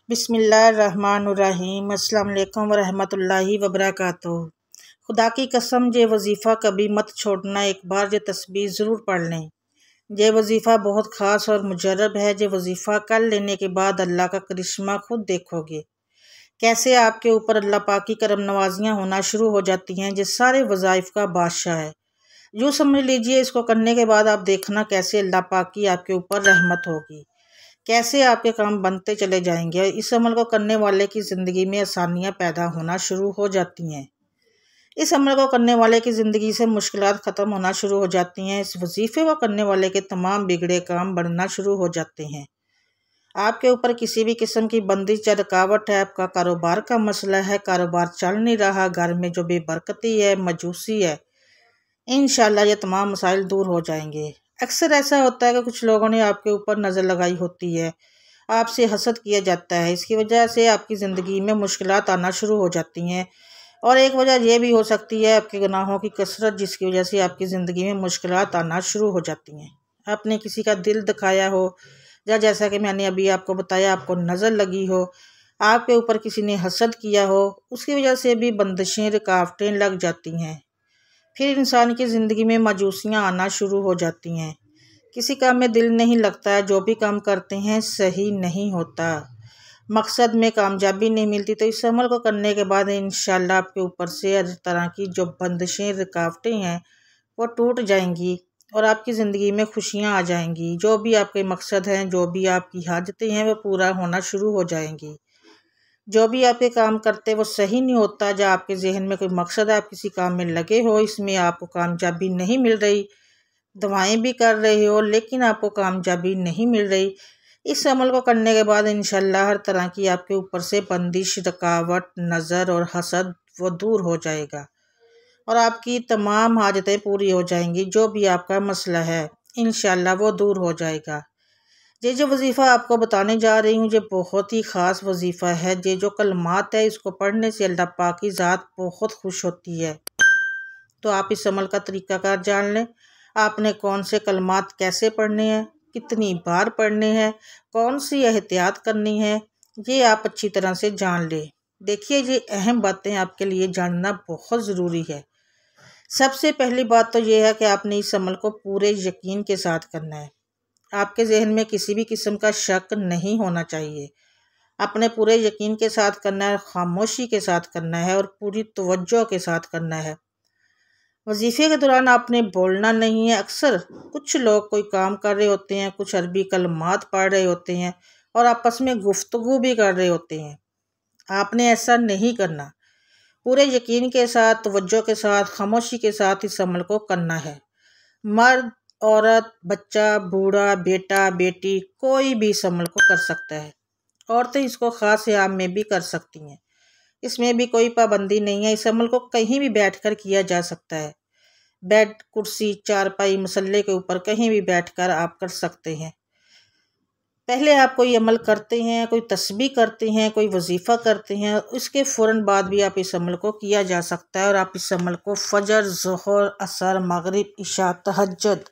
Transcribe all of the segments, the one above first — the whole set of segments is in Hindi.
बिस्मिल्लाहिर्रहमानिर्रहीम। अस्सलाम वालेकुम वरहमतुल्लाहि वबरकातुहू। खुदा की कसम ये वजीफ़ा कभी मत छोड़ना, एक बार ये तस्बीह ज़रूर पढ़ लें। ये वजीफ़ा बहुत ख़ास और मुजर्रब है। ये वजीफ़ा कर लेने के बाद अल्लाह का करिश्मा खुद देखोगे, कैसे आपके ऊपर अल्लाह पाक की करम नवाजियाँ होना शुरू हो जाती हैं। ये सारे वज़ाइफ़ का बादशाह है। यूँ समझ लीजिए, इसको करने के बाद आप देखना कैसे अल्लाह पाक की आपके ऊपर रहमत होगी, कैसे आपके काम बनते चले जाएंगे और इस अमल को करने वाले की ज़िंदगी में आसानियाँ पैदा होना शुरू हो जाती हैं। इस अमल को करने वाले की ज़िंदगी से मुश्किलात ख़त्म होना शुरू हो जाती हैं। इस वजीफ़े को करने वाले के तमाम बिगड़े काम बनना शुरू हो जाते हैं। आपके ऊपर किसी भी किस्म की बंदिश या रुकावट है, आपका कारोबार का मसला है, कारोबार चल नहीं रहा, घर में जो बेबरकती है, मजूसी है, इंशाल्लाह ये तमाम मसाइल दूर हो जाएंगे। अक्सर ऐसा होता है कि कुछ लोगों ने आपके ऊपर नज़र लगाई होती है, आपसे हसद किया जाता है, इसकी वजह से आपकी ज़िंदगी में मुश्किलात आना शुरू हो जाती हैं। और एक वजह यह भी हो सकती है आपके गुनाहों की कसरत, जिसकी वजह से आपकी ज़िंदगी में मुश्किलात आना शुरू हो जाती हैं। आपने किसी का दिल दिखाया हो, या जैसा कि मैंने अभी आपको बताया, आपको नज़र लगी हो, आपके ऊपर किसी ने हसद किया हो, उसकी वजह से भी बंदिशें, रुकावटें लग जाती हैं। फिर इंसान की ज़िंदगी में मायूसियाँ आना शुरू हो जाती हैं। किसी काम में दिल नहीं लगता है, जो भी काम करते हैं सही नहीं होता, मकसद में कामयाबी नहीं मिलती। तो इस अमल को करने के बाद इंशाल्लाह आपके ऊपर से हर तरह की जो बंदिशें, रुकावटें हैं वो टूट जाएंगी और आपकी ज़िंदगी में खुशियाँ आ जाएंगी। जो भी आपके मकसद हैं, जो भी आपकी हाजतें हैं, वो पूरा होना शुरू हो जाएंगी। जो भी आपके काम करते वो सही नहीं होता। जब आपके जहन में कोई मकसद है, आप किसी काम में लगे हो, इसमें आपको कामयाबी नहीं मिल रही, दवाएं भी कर रहे हो लेकिन आपको कामयाबी नहीं मिल रही, इस अमल को करने के बाद इंशाल्लाह हर तरह की आपके ऊपर से बंदिश, रुकावट, नज़र और हसद वो दूर हो जाएगा और आपकी तमाम हाजतें पूरी हो जाएंगी। जो भी आपका मसला है इंशाल्लाह वो दूर हो जाएगा। ये जो वजीफ़ा आपको बताने जा रही हूँ, ये बहुत ही ख़ास वजीफ़ा है। ये जो कलमात है, इसको पढ़ने से अल्लाह पाक की ज़ात बहुत खुश होती है। तो आप इस अमल का तरीक़ाकार जान लें। आपने कौन से कलमात कैसे पढ़ने हैं, कितनी बार पढ़ने हैं, कौन सी एहतियात करनी है, ये आप अच्छी तरह से जान लें। देखिए, ये अहम बातें आपके लिए जानना बहुत ज़रूरी है। सबसे पहली बात तो ये है कि आपने इस अमल को पूरे यकीन के साथ करना है। आपके जहन में किसी भी किस्म का शक नहीं होना चाहिए। अपने पूरे यकीन के साथ करना है, खामोशी के साथ करना है और पूरी तवज्जो के साथ करना है। वजीफ़े के दौरान आपने बोलना नहीं है। अक्सर कुछ लोग कोई काम कर रहे होते हैं, कुछ अरबी कलमात पढ़ रहे होते हैं और आपस में गुफ्तगू भी कर रहे होते हैं। आपने ऐसा नहीं करना। पूरे यकीन के साथ, तवज्जो के साथ, खामोशी के साथ इस अमल को करना है। मर्द, औरत, बच्चा, बूढ़ा, बेटा, बेटी, कोई भी इस अमल को कर सकता है। औरतें इसको ख़ास आम में भी कर सकती हैं, इसमें भी कोई पाबंदी नहीं है। इस अमल को कहीं भी बैठकर किया जा सकता है। बेड, कुर्सी, चारपाई, मसल्ले के ऊपर कहीं भी बैठकर आप कर सकते हैं। पहले आप कोई अमल करते हैं, कोई तस्बीह करते हैं, कोई वजीफ़ा करते हैं, उसके फ़ौरन बाद भी आप इस अमल को किया जा सकता है। और आप इस अमल को फ़जर, ज़ोहर, असर, मगरिब, इशा, तहज्जुद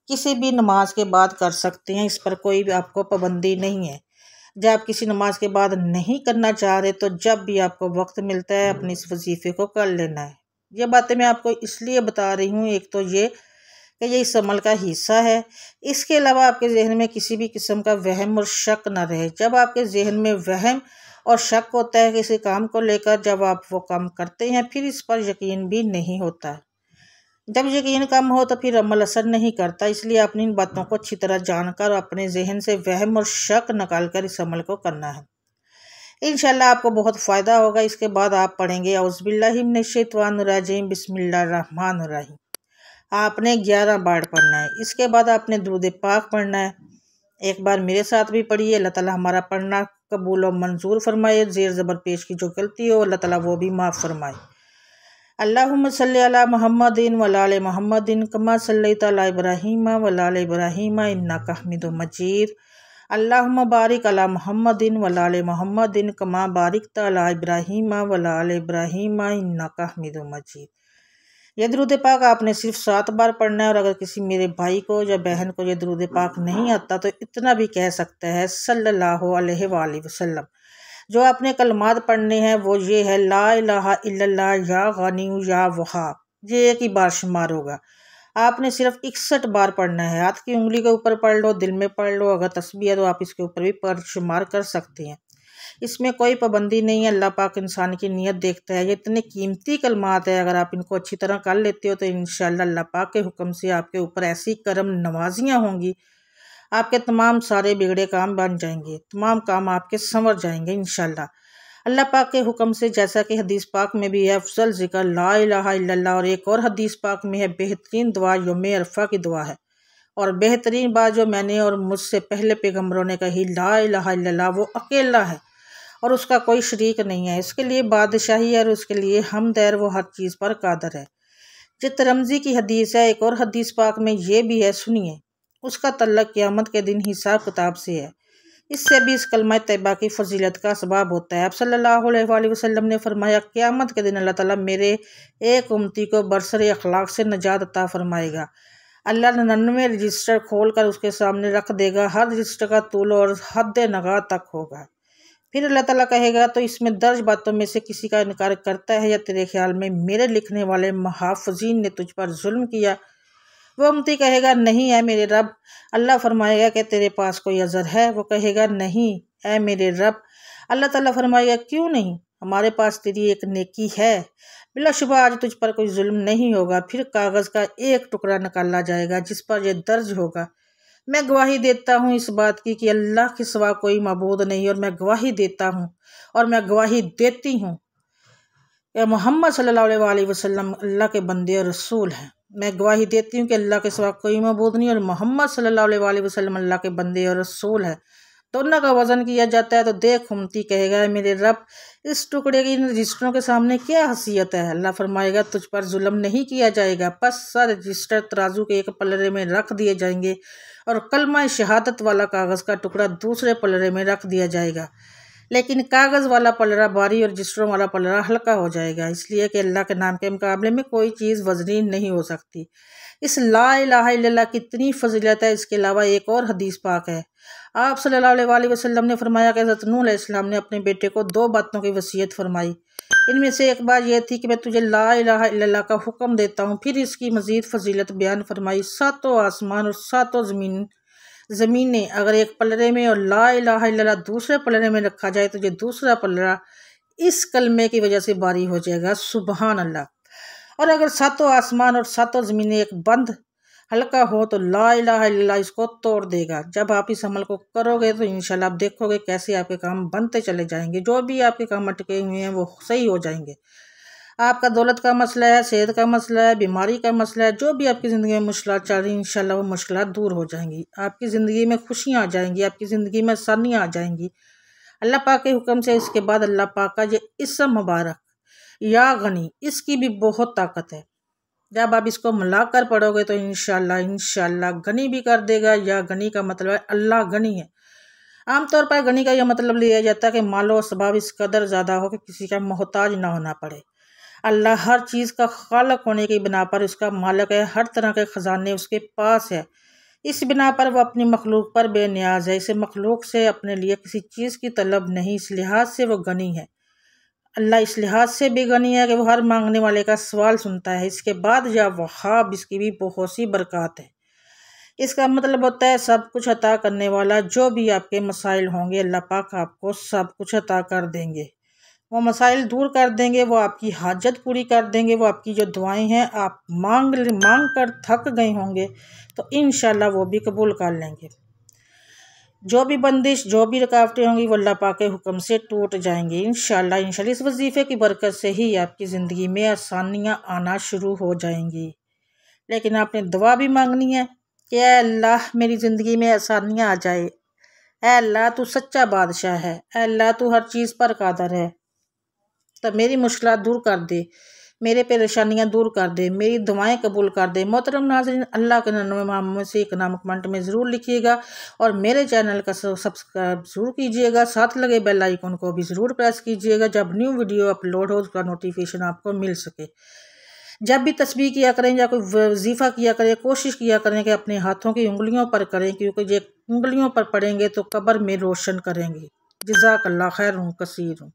किसी भी नमाज के बाद कर सकते हैं। इस पर कोई भी आपको पाबंदी नहीं है। जब आप किसी नमाज के बाद नहीं करना चाह रहे, तो जब भी आपको वक्त मिलता है अपने इस वजीफ़े को कर लेना है। ये बातें मैं आपको इसलिए बता रही हूँ, एक तो ये कि ये इस अमल का हिस्सा है। इसके अलावा आपके जहन में किसी भी किस्म का वहम और शक न रहे। जब आपके जहन में वहम और शक होता है किसी काम को लेकर, जब आप वो काम करते हैं फिर इस पर यकीन भी नहीं होता। जब यकीन कम हो तो फिर अमल असर नहीं करता। इसलिए अपनी इन बातों को अच्छी तरह जानकर अपने जहन से वहम और शक निकाल कर इस अमल को करना है। इंशाल्लाह आपको बहुत फ़ायदा होगा। इसके बाद आप पढ़ेंगे औज़ुबिल्लाहि मिनश्शैतानिर्रजीम बिस्मिल्लाहिर्रहमानिर्रहीम। आपने 11 बार पढ़ना है। इसके बाद आपने दुरूद पाक पढ़ना है। एक बार मेरे साथ भी पढ़िए। अल्लाह ताला हमारा पढ़ना कबूल और मंजूर फरमाए। ज़ेर ज़बर पेश की जो गलती हो अल्लाह ताला वो भी माफ़ फरमाए। अल्लाहुम्मा सल्ली अला मुहम्मदिन व अला आलि मुहम्मदिन कमा सल्लैता अला इब्राहीम व अला आलि इब्राहीम इन्नका हमीदुम मजीद। अल्लाहुम्मा बारिक अला मुहम्मदिन व अला आलि मुहम्मदिन कमा बारिकता अला इब्राहीम व अला आलि इब्राहीम इन्नका हमीदुम मजीद। ये दुरूद पाक आपने सिर्फ 7 बार पढ़ना है। और अगर किसी मेरे भाई को या बहन को ये दुरूद पाक नहीं आता तो इतना भी कह सकता है सल्लल्लाहु अलैहि वसल्लम। जो आपने कलमात पढ़ने हैं वो ये है ला इलाहा इल्लल्लाह या गनिय्यु या वहाब। ये एक ही बार शुमार होगा। आपने सिर्फ 61 बार पढ़ना है। हाथ की उंगली के ऊपर पढ़ लो, दिल में पढ़ लो, अगर तस्बीह है तो आप इसके ऊपर भी पढ़ शुमार कर सकते हैं। इसमें कोई पाबंदी नहीं है। अल्लाह पाक इंसान की नीयत देखता है। ये इतने कीमती कलमात है, अगर आप इनको अच्छी तरह कर लेते हो तो इंशाअल्लाह अल्लाह पाक के हुक्म से आपके ऊपर ऐसी करम नवाजियाँ होंगी, आपके तमाम सारे बिगड़े काम बन जाएंगे, तमाम काम आपके संवर जाएंगे इंशाअल्लाह अल्लाह पाक के हुक्म से। जैसा कि हदीस पाक में भी है अफजल ज़िक्र ला इलाहा इल्लल्लाह, और एक और हदीस पाक में है बेहतरीन दुआ यौम अरफा की दुआ है। और बेहतरीन बात जो मैंने और मुझसे पहले पैगम्बरों ने कही ला इलाहा इल्लल्लाह, वो अकेला है और उसका कोई शरीक नहीं है। इसके लिए बादशाही है और उसके लिए हमद है, वो हर चीज़ पर कादर है। जो तिरमिज़ी की हदीस है, एक और हदीस पाक में ये भी है, सुनिए। उसका तल्लक क़यामत के दिन हिसाब किताब से है। इससे भी इस कलमा तैयबा की फजीलत का सबब होता है। अब सल्लल्लाहु अलैहि वसल्लम ने फरमाया क़यामत के दिन अल्लाह ताला मेरे एक उम्मती को बरसरे अखलाक से नजात अता फरमाएगा। अल्लाह 99 रजिस्टर खोल कर उसके सामने रख देगा। हर रजिस्टर का तूल और हद नगाह तक होगा। फिर अल्लाह ताला कहेगा तो इसमें दर्ज बातों में से किसी का इनकार करता है या तेरे ख्याल में मेरे लिखने वाले मुहाफ़िज़ीन ने तुझ पर जुल्म किया? वो उम्मती कहेगा नहीं है मेरे रब। अल्लाह फरमाएगा कि तेरे पास कोई अज़र है? वो कहेगा नहीं है मेरे रब। अल्लाह ताला फरमाएगा क्यों नहीं? हमारे पास तेरी एक नेकी है, बिलाशुबा आज तुझ पर कोई जुल्म नहीं होगा। फिर कागज़ का एक टुकड़ा निकाला जाएगा जिस पर यह दर्ज होगा, मैं गवाही देता हूँ इस बात की कि अल्लाह के सिवा कोई मबूद नहीं, और मैं गवाही देता हूँ और मैं गवाही देती हूँ कि मोहम्मद सल्लल्लाहु अलैहि वसल्लम अल्लाह के बंदे और रसूल हैं। मैं गवाही देती हूँ कि अल्लाह के सिवा कोई मबूद नहीं और मोहम्मद सल्लल्लाहु अलैहि वसल्लम अल्लाह के बंदे और रसूल है। दोनों का वज़न किया जाता है तो देख उम्मती कहेगा मेरे रब, इस टुकड़े की इन रजिस्टरों के सामने क्या हसीयत है? अल्लाह फरमाएगा तुझ पर जुल्म नहीं किया जाएगा। बस सारे रजिस्टर तराजू के एक पलड़े में रख दिए जाएंगे और कलमा शहादत वाला कागज़ का टुकड़ा दूसरे पलड़े में रख दिया जाएगा। लेकिन कागज़ वाला पलड़ा भारी और रजिस्टरों वाला पलड़ा हल्का हो जाएगा, इसलिए कि अल्लाह के नाम के मुकाबले में कोई चीज़ वज़नी नहीं हो सकती। इस ला इलाहा इल्लल्लाह की इतनी फजीलत है। इसके अलावा एक और हदीस पाक है। आप सल्लल्लाहु अलैहि वसल्लम ने फरमाया कि हज़रत नूह अलैहिस्सलाम ने अपने बेटे को 2 बातों की वसीयत फरमाई। इनमें से एक बात यह थी कि मैं तुझे ला इलाहा इल्लल्लाह का हुक्म देता हूँ। फिर इसकी मज़ीद फजीलत बयान फरमाई। 7 आसमान और 7 ज़मीनें अगर एक पलड़े में और ला इलाहा इल्लल्लाह दूसरे पलड़े में रखा जाए तो ये दूसरा पलड़ा इस कलमे की वजह से भारी हो जाएगा। सुबहान अल्लाह। और अगर 7 आसमान और 7 ज़मीनें एक बंद हल्का हो तो ला इलाहा इल्लल्लाह इसको तोड़ देगा। जब आप इस अमल को करोगे तो इंशाल्लाह आप देखोगे कैसे आपके काम बनते चले जाएंगे। जो भी आपके काम अटके हुए हैं वो सही हो जाएंगे। आपका दौलत का मसला है, सेहत का मसला है, बीमारी का मसला है, जो भी आपकी ज़िंदगी में मुश्किलात चल रही हैं इंशाल्लाह वो मुश्किलात दूर हो जाएंगी। आपकी ज़िंदगी में खुशियाँ आ जाएंगी, आपकी ज़िंदगी में आसानियाँ आ जाएंगी अल्लाह पाक के हुक्म से। इसके बाद अल्लाह पाक का ये इसम मुबारक या गनी, इसकी भी बहुत ताकत है। जब आप इसको मिलाकर पढ़ोगे तो इंशाल्लाह गनी भी कर देगा। या गनी का मतलब है अल्लाह गनी है। आमतौर पर गनी का यह मतलब लिया जाता है कि मालो सबाब इस कदर ज़्यादा हो कि किसी का मोहताज ना होना पड़े। अल्लाह हर चीज़ का खालक होने की बिना पर उसका मालिक है। हर तरह के ख़जाने उसके पास है। इस बिना पर वह अपनी मखलूक पर बेनियाज है। इसे मखलूक से अपने लिए किसी चीज़ की तलब नहीं, इस लिहाज से वो गनी है। अल्लाह इस लिहाज से भी गनी है कि वो हर मांगने वाले का सवाल सुनता है। इसके बाद या वहाब, इसकी भी बहुत सी बरक़ात है। इसका मतलब होता है सब कुछ अता करने वाला। जो भी आपके मसाइल होंगे अल्लाह पाक आपको सब कुछ अता कर देंगे। वो मसाइल दूर कर देंगे, वो आपकी हाजत पूरी कर देंगे। वो आपकी जो दुआएं हैं आप मांग कर थक गए होंगे तो इंशाल्लाह वो भी कबूल कर लेंगे। जो भी बंदिश, जो भी रुकावटें होंगी वो अल्लाह पाक के हुक्म से टूट जाएंगी इंशाल्लाह। इस वजीफ़े की बरकत से ही आपकी ज़िंदगी में आसानियाँ आना शुरू हो जाएंगी। लेकिन आपने दुआ भी मांगनी है कि ऐ अल्लाह मेरी ज़िंदगी में आसानियाँ आ जाए। ऐ अल्लाह तू सच्चा बादशाह है। ऐ अल्लाह तू हर चीज़ पर कादर है। तो मेरी मुश्किलात दूर कर दे, मेरे परेशानियाँ दूर कर दे, मेरी दुआएं कबूल कर दे। मोहतरम नाज़रीन, अल्लाह के नाम में से एक नाम कमेंट में ज़रूर लिखिएगा और मेरे चैनल का सब्सक्राइब ज़रूर कीजिएगा। साथ लगे बेल आइकन को भी ज़रूर प्रेस कीजिएगा जब न्यू वीडियो अपलोड हो उसका नोटिफिकेशन आपको मिल सके। जब भी तस्बीह किया करें या कोई वजीफ़ा किया करें, कोशिश किया करें कि अपने हाथों की उंगलियों पर करें, क्योंकि ये उंगलियों पर पड़ेंगे तो कब्र में रोशन करेंगे। जज़ाकल्लाह खैर कसीर।